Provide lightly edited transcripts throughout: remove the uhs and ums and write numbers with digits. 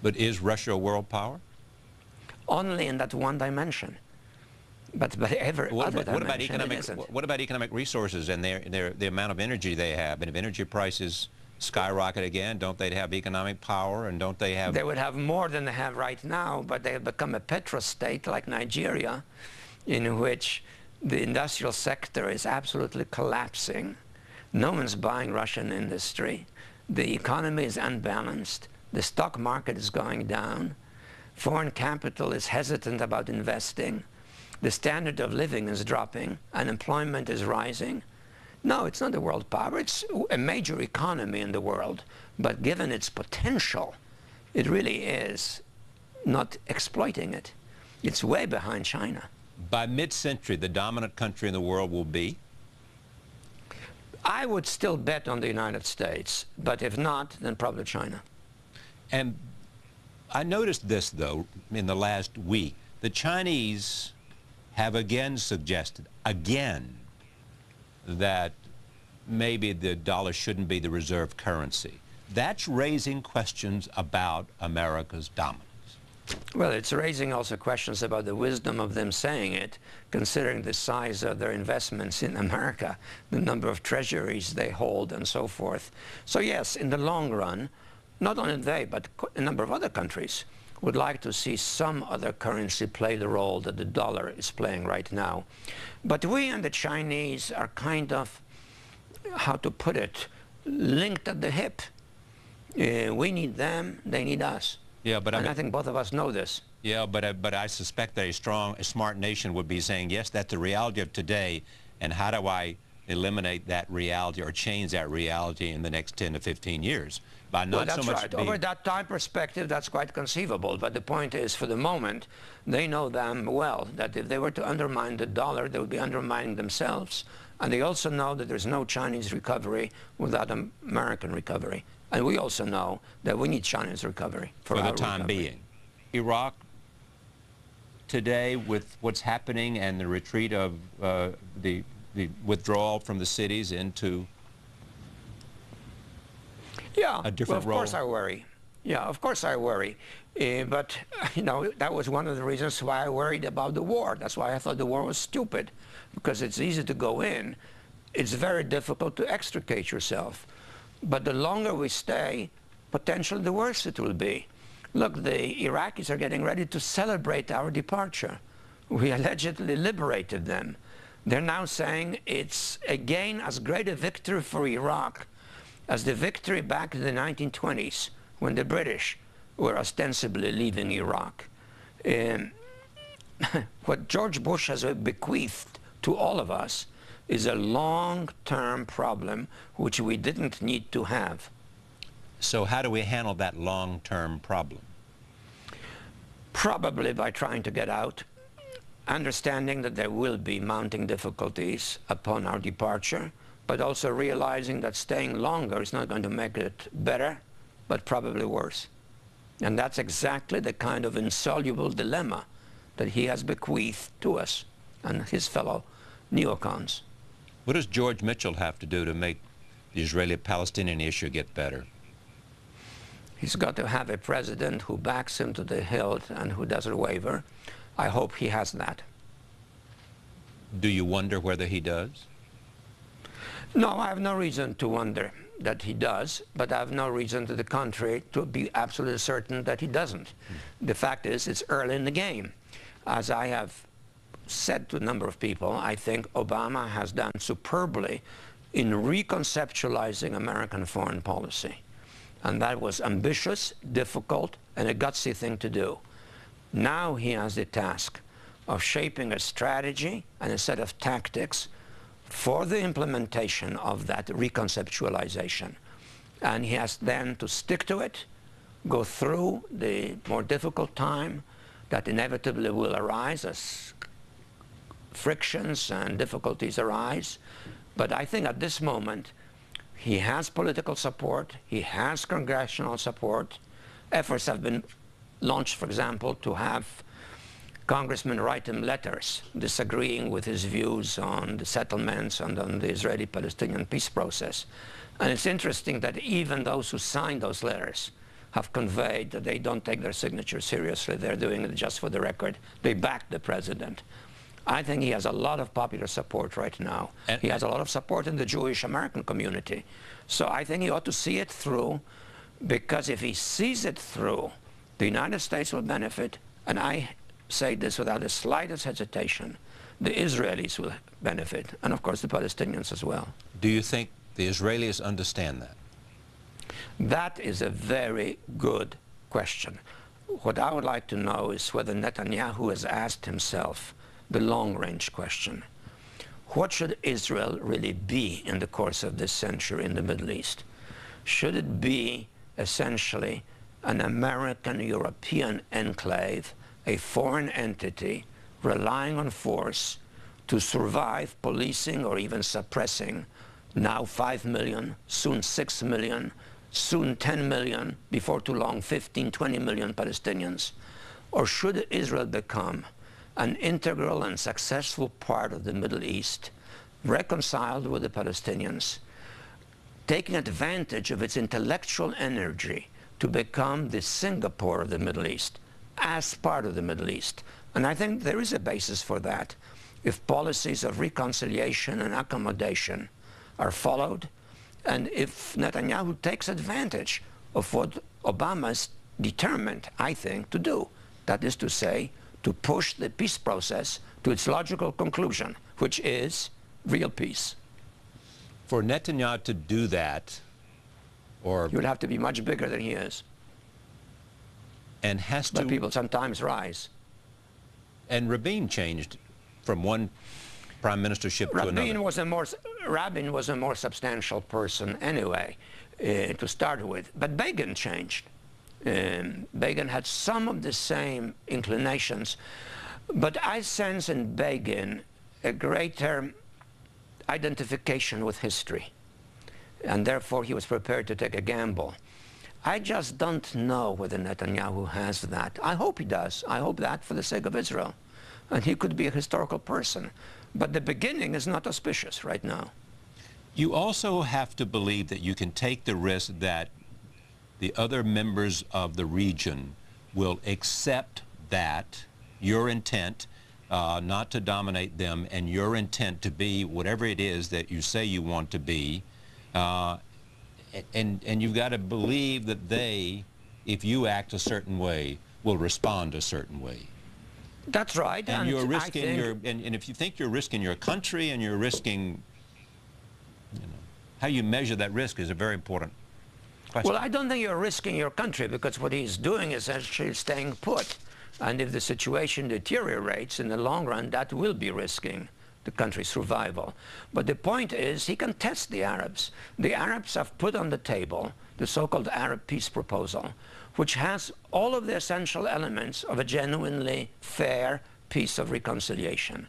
But is Russia a world power? Only in that one dimension. But every other dimension, it isn't. What about economic resources and the amount of energy they have? And if energy prices skyrocket again, don't they have economic power, and don't they have... They would have more than they have right now, but they have become a petrostate like Nigeria, in which the industrial sector is absolutely collapsing. No one's buying Russian industry. The economy is unbalanced. The stock market is going down. Foreign capital is hesitant about investing. The standard of living is dropping. Unemployment is rising. No, it's not a world power. It's a major economy in the world. But given its potential, it really is not exploiting it. It's way behind China. By mid-century, the dominant country in the world will be? I would still bet on the United States, but if not, then probably China. And I noticed this, though, in the last week. The Chinese have again suggested, that maybe the dollar shouldn't be the reserve currency. That's raising questions about America's dominance. Well, it's raising also questions about the wisdom of them saying it, considering the size of their investments in America, the number of treasuries they hold, and so forth. So yes, in the long run, not only they, but a number of other countries would like to see some other currency play the role that the dollar is playing right now. But we and the Chinese are kind of, how to put it, linked at the hip. We need them, they need us. Yeah, but I think both of us know this. Yeah, but I suspect that a smart nation would be saying, yes, that's the reality of today, and how do I eliminate that reality or change that reality in the next 10 to 15 years? By not well, that's so much right. Over that time perspective, that's quite conceivable. But the point is, for the moment, they know damn well that if they were to undermine the dollar, they would be undermining themselves. And they also know that there's no Chinese recovery without American recovery. And we also know that we need China's recovery for the time being. Iraq today, with what's happening and the retreat of the withdrawal from the cities into a different role. Of course I worry. Yeah, of course I worry. But, you know, that was one of the reasons why I worried about the war. That's why I thought the war was stupid, because it's easy to go in. It's very difficult to extricate yourself. But the longer we stay, potentially the worse it will be. Look, the Iraqis are getting ready to celebrate our departure. We allegedly liberated them. They're now saying it's again as great a victory for Iraq as the victory back in the 1920s when the British were ostensibly leaving Iraq. What George Bush has bequeathed to all of us is a long-term problem which we didn't need to have. So how do we handle that long-term problem? Probably by trying to get out, understanding that there will be mounting difficulties upon our departure, but also realizing that staying longer is not going to make it better, but probably worse. And that's exactly the kind of insoluble dilemma that he has bequeathed to us and his fellow neocons. What does George Mitchell have to do to make the Israeli-Palestinian issue get better? He's got to have a president who backs him to the hilt and who doesn't waver. I hope he has that. Do you wonder whether he does? No, I have no reason to wonder that he does, but I have no reason to the contrary to be absolutely certain that he doesn't. The fact is, it's early in the game. As I have said to a number of people, I think Obama has done superbly in reconceptualizing American foreign policy. And that was ambitious, difficult, and a gutsy thing to do. Now he has the task of shaping a strategy and a set of tactics for the implementation of that reconceptualization. And he has then to stick to it, go through the more difficult time that inevitably will arise as frictions and difficulties arise. But I think at this moment, he has political support, he has congressional support. Efforts have been launched, for example, to have congressmen write him letters disagreeing with his views on the settlements and on the Israeli-Palestinian peace process. And it's interesting that even those who signed those letters have conveyed that they don't take their signature seriously. They're doing it just for the record. They back the president. I think he has a lot of popular support right now. He has a lot of support in the Jewish American community. So I think he ought to see it through, because if he sees it through, the United States will benefit, and I say this without the slightest hesitation, the Israelis will benefit, and of course the Palestinians as well. Do you think the Israelis understand that? That is a very good question. What I would like to know is whether Netanyahu has asked himself the long-range question. What should Israel really be in the course of this century in the Middle East? Should it be essentially an American-European enclave, a foreign entity relying on force to survive policing or even suppressing now 5 million, soon 6 million, soon 10 million, before too long 15, 20 million Palestinians? Or should Israel become an integral and successful part of the Middle East, reconciled with the Palestinians, taking advantage of its intellectual energy to become the Singapore of the Middle East, as part of the Middle East? And I think there is a basis for that if policies of reconciliation and accommodation are followed, and if Netanyahu takes advantage of what Obama is determined, I think, to do. That is to say, to push the peace process to its logical conclusion, which is real peace. For Netanyahu to do that, or... He would have to be much bigger than he is. And has to... But people sometimes rise. And Rabin changed from one prime ministership to another. Rabin was a more substantial person anyway, to start with. But Begin changed. Begin had some of the same inclinations, but I sense in Begin a greater identification with history, and therefore he was prepared to take a gamble. I just don't know whether Netanyahu has that. I hope he does. I hope that for the sake of Israel. And he could be a historical person. But the beginning is not auspicious right now. You also have to believe that you can take the risk that the other members of the region will accept that, your intent not to dominate them, and your intent to be whatever it is that you say you want to be. And you've got to believe that they, if you act a certain way, will respond a certain way. That's right. And you're risking and if you think you're risking your country and you're risking, how you measure that risk is a very important question. Well, I don't think you're risking your country, because what he's doing is actually staying put. And if the situation deteriorates in the long run, that will be risking the country's survival. But the point is, he can test the Arabs. The Arabs have put on the table the so-called Arab peace proposal, which has all of the essential elements of a genuinely fair peace of reconciliation.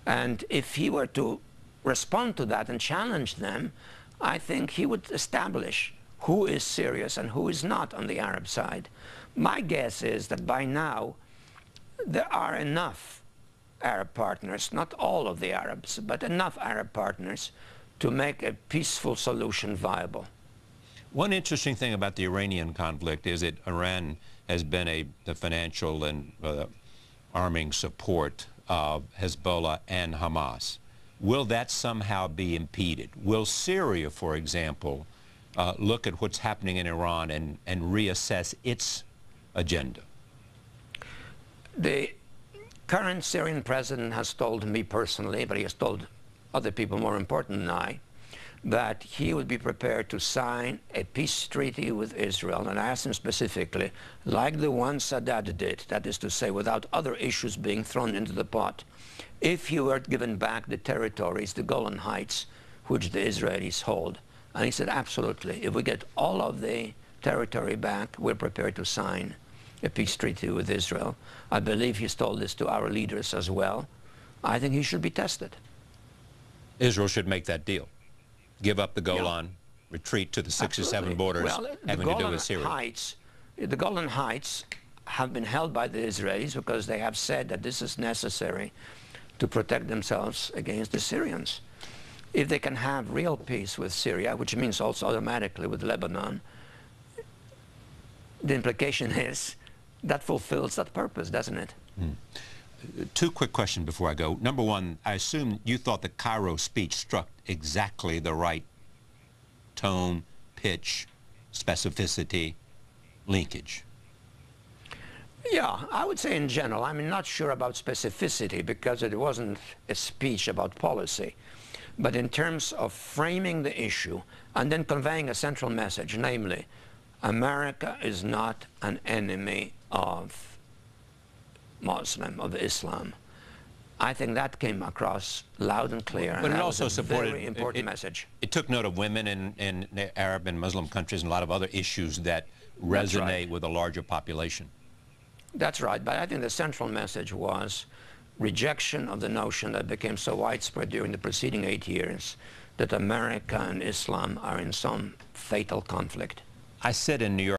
And if he were to respond to that and challenge them, I think he would establish who is serious and who is not on the Arab side. My guess is that by now there are enough Arab partners, not all of the Arabs, but enough Arab partners to make a peaceful solution viable. One interesting thing about the Iranian conflict is that Iran has been the financial and arming support of Hezbollah and Hamas. Will that somehow be impeded? Will Syria, for example, look at what's happening in Iran and reassess its agenda? The current Syrian president has told me personally, but he has told other people more important than I, that he would be prepared to sign a peace treaty with Israel. And I asked him specifically, like the one Sadat did, that is to say, without other issues being thrown into the pot, if he were given back the territories, the Golan Heights, which the Israelis hold. And he said, absolutely. If we get all of the territory back, we're prepared to sign a peace treaty with Israel. I believe he's told this to our leaders as well. I think he should be tested. Israel should make that deal. Give up the Golan, retreat to the 67 borders, having to do with Syria. The Golan Heights have been held by the Israelis because they have said that this is necessary to protect themselves against the Syrians. If they can have real peace with Syria, which means also automatically with Lebanon, the implication is that fulfills that purpose, doesn't it? Two quick questions before I go. Number one, I assume you thought the Cairo speech struck exactly the right tone, pitch, specificity, linkage. Yeah, I would say in general. I'm not sure about specificity because it wasn't a speech about policy. But in terms of framing the issue and then conveying a central message, namely, America is not an enemy of Muslim, of Islam. I think that came across loud and clear. But and it also supported a very important message. It took note of women in Arab and Muslim countries and a lot of other issues that resonate with a larger population. That's right, but I think the central message was rejection of the notion that became so widespread during the preceding 8 years that America and Islam are in some fatal conflict. I said in New York